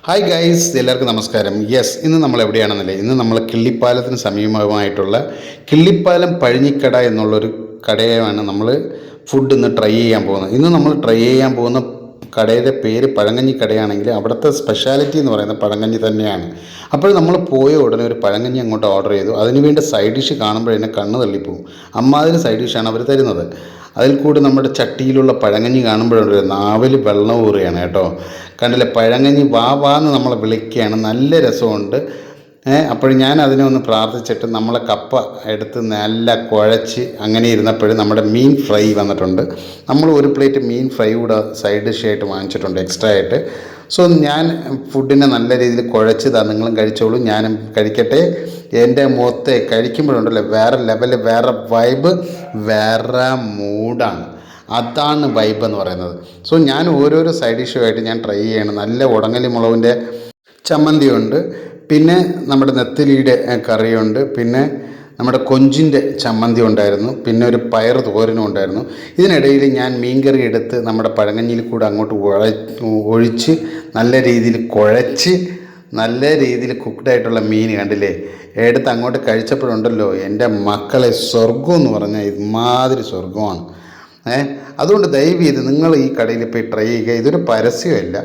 Hi guys, എല്ലാവർക്കും നമസ്കാരം. Yes, ഇന്ന് നമ്മൾ എവിടെയാണെന്നല്ലേ, ഇന്ന് നമ്മൾ കിള്ളിപ്പാലത്തിന് സമീപമായിട്ടുള്ള കിള്ളിപ്പാലം പഴഞ്ഞിക്കട എന്നുള്ളൊരു കടയാണ് നമ്മൾ ഫുഡ് ഇന്ന് ട്രൈ ചെയ്യാൻ പോകുന്നത്. ഇന്ന് നമ്മൾ ട്രൈ ചെയ്യാൻ പോകുന്ന കടയുടെ പേര് പഴങ്കഞ്ഞി കടയാണെങ്കിൽ അവിടുത്തെ സ്പെഷ്യാലിറ്റി എന്ന് പറയുന്നത് പഴങ്കഞ്ഞി തന്നെയാണ്. അപ്പോൾ നമ്മൾ പോയ ഉടനെ ഒരു പഴങ്കഞ്ഞി അങ്ങോട്ട് ഓർഡർ ചെയ്തു. അതിനുവേണ്ടി സൈഡ് ഡിഷ് കാണുമ്പോഴെന്നെ കണ്ണ് തള്ളിപ്പോവും. അമ്മാതിരി സൈഡ് ഡിഷാണ് അവർ തരുന്നത്. അതിൽ കൂടി നമ്മുടെ ചട്ടിയിലുള്ള പഴങ്കഞ്ഞി കാണുമ്പോഴൊരു നാവിൽ വെള്ളം ഊറുകയാണ് കേട്ടോ. കണ്ടില്ലേ, പഴങ്കഞ്ഞി വാ വാന്ന് നമ്മളെ വിളിക്കുകയാണ്. നല്ല രസമുണ്ട്. അപ്പോൾ ഞാൻ അതിനെ ഒന്ന് പ്രാർത്ഥിച്ചിട്ട് നമ്മളെ കപ്പ എടുത്ത് നല്ല കുഴച്ച് അങ്ങനെ ഇരുന്നപ്പോൾ നമ്മുടെ മീൻ ഫ്രൈ വന്നിട്ടുണ്ട്. നമ്മൾ ഒരു പ്ലേറ്റ് മീൻ ഫ്രൈ കൂടെ സൈഡ് ഡിഷായിട്ട് വാങ്ങിച്ചിട്ടുണ്ട് എക്സ്ട്രാ ആയിട്ട്. സോ ഞാൻ ഫുഡിനെ നല്ല രീതിയിൽ കുഴച്ചതാണ്. നിങ്ങളും കഴിച്ചോളൂ, ഞാനും കഴിക്കട്ടെ. എൻ്റെ മുഖത്തെ കഴിക്കുമ്പോഴുണ്ടല്ലോ വേറെ ലെവല്, വേറെ വൈബ്, വേറെ മൂഡാണ്. അതാണ് വൈബ് എന്ന് പറയുന്നത്. സോ ഞാൻ ഓരോരോ സൈഡ് ഡിഷുമായിട്ട് ഞാൻ ട്രൈ ചെയ്യണം. നല്ല ഉടങ്ങലി മുളകിൻ്റെ ചമ്മന്തിയുണ്ട്, പിന്നെ നമ്മുടെ നെത്തലിയുടെ കറിയുണ്ട്, പിന്നെ നമ്മുടെ കൊഞ്ചിൻ്റെ ചമ്മന്തി ഉണ്ടായിരുന്നു, പിന്നെ ഒരു പയർ തോരനും ഉണ്ടായിരുന്നു. ഇതിനിടയിൽ ഞാൻ മീൻകറി എടുത്ത് നമ്മുടെ പഴങ്കഞ്ഞിയിൽ കൂടെ അങ്ങോട്ട് ഒഴിച്ച് നല്ല രീതിയിൽ കുഴച്ച് നല്ല രീതിയിൽ കുക്ക്ഡായിട്ടുള്ള മീൻ കണ്ടില്ലേ എടുത്ത് അങ്ങോട്ട് കഴിച്ചപ്പോഴുണ്ടല്ലോ എൻ്റെ മക്കളെ, സ്വർഗം എന്ന് പറഞ്ഞാൽ ഇമാതിരി സ്വർഗമാണ്. അതുകൊണ്ട് ദയവ് ചെയ്ത് നിങ്ങൾ ഈ കടയിൽ പോയി ട്രൈ ചെയ്യുക. ഇതൊരു പരസ്യമല്ല,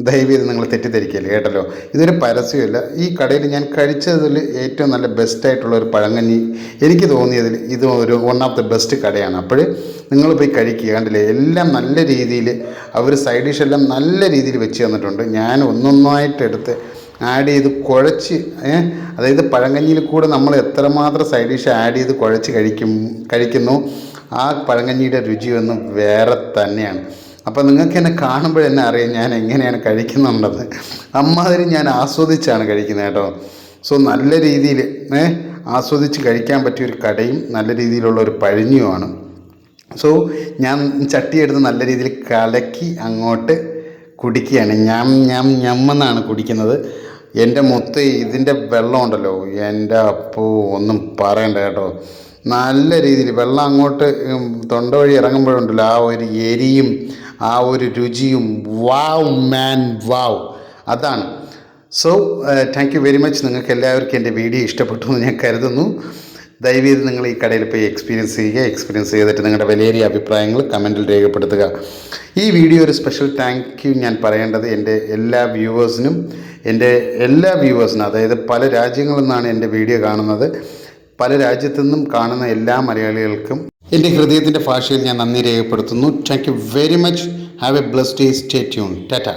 ദയവ് ചെയ്ത് നിങ്ങൾ തെറ്റിദ്ധരിക്കുകയല്ലേ കേട്ടല്ലോ. ഇതൊരു പരസ്യമല്ല. ഈ കടയിൽ ഞാൻ കഴിച്ചതിൽ ഏറ്റവും നല്ല ബെസ്റ്റായിട്ടുള്ള ഒരു പഴങ്കഞ്ഞി എനിക്ക് തോന്നിയതിൽ ഇത് ഒരു വൺ ഓഫ് ദ ബെസ്റ്റ് കടയാണ്. അപ്പോൾ നിങ്ങൾ പോയി കഴിക്കുക. കണ്ടില്ലേ, എല്ലാം നല്ല രീതിയിൽ അവർ സൈഡ് ഡിഷ് എല്ലാം നല്ല രീതിയിൽ വെച്ച് തന്നിട്ടുണ്ട്. ഞാൻ ഒന്നൊന്നായിട്ട് എടുത്ത് ആഡ് ചെയ്ത് കുഴച്ച്, അതായത് പഴങ്കഞ്ഞിയിൽ കൂടെ നമ്മൾ എത്രമാത്രം സൈഡ് ഡിഷ് ആഡ് ചെയ്ത് കുഴച്ച് കഴിക്കുന്നു, ആ പഴങ്കഞ്ഞിയുടെ രുചിയൊന്നും വേറെ തന്നെയാണ്. അപ്പോൾ നിങ്ങൾക്ക് എന്നെ കാണുമ്പോൾ എന്നെ അറിയാം ഞാൻ എങ്ങനെയാണ് കഴിക്കുന്നുണ്ടെന്ന്. അമ്മാതിരി ഞാൻ ആസ്വദിച്ചാണ് കഴിക്കുന്നത് കേട്ടോ. സോ നല്ല രീതിയിൽ ആസ്വദിച്ച് കഴിക്കാൻ പറ്റിയൊരു കടയും നല്ല രീതിയിലുള്ള ഒരു പഴഞ്ഞിയുമാണ്. സോ ഞാൻ ചട്ടിയെടുത്ത് നല്ല രീതിയിൽ കലക്കി അങ്ങോട്ട് കുടിക്കുകയാണ്. ഞമ്മെന്നാണ് കുടിക്കുന്നത്. എൻ്റെ മുത്ത് ഇതിൻ്റെ വെള്ളം ഉണ്ടല്ലോ, എൻ്റെ അപ്പോ ഒന്നും പറയണ്ട കേട്ടോ. നല്ല രീതിയിൽ വെള്ളം അങ്ങോട്ട് തൊണ്ട വഴി ഇറങ്ങുമ്പോഴുണ്ടല്ലോ ആ ഒരു എരിയും ആ ഒരു രുചിയും, വാവ് മാൻ വാവ്, അതാണ്. So thank you very much. നിങ്ങൾക്ക് എല്ലാവർക്കും എൻ്റെ വീഡിയോ ഇഷ്ടപ്പെട്ടു എന്ന് ഞാൻ കരുതുന്നു. ദയവേത് നിങ്ങൾ ഈ കടയിൽ പോയി എക്സ്പീരിയൻസ് ചെയ്യുക. എക്സ്പീരിയൻസ് ചെയ്തിട്ട് നിങ്ങളുടെ വിലയേറിയ അഭിപ്രായങ്ങൾ കമൻറ്റിൽ രേഖപ്പെടുത്തുക. ഈ വീഡിയോ ഒരു സ്പെഷ്യൽ താങ്ക് യു ഞാൻ പറയേണ്ടത് എൻ്റെ എല്ലാ വ്യൂവേഴ്സിനും, അതായത് പല രാജ്യങ്ങളിൽ നിന്നാണ് എൻ്റെ വീഡിയോ കാണുന്നത്. പല രാജ്യത്തു നിന്നും കാണുന്ന എല്ലാ മലയാളികൾക്കും എൻ്റെ ഹൃദയത്തിൻ്റെ ഭാഷയിൽ ഞാൻ നന്ദി രേഖപ്പെടുത്തുന്നു. Thank you very much. Have A blessed day. Stay tune. Tata.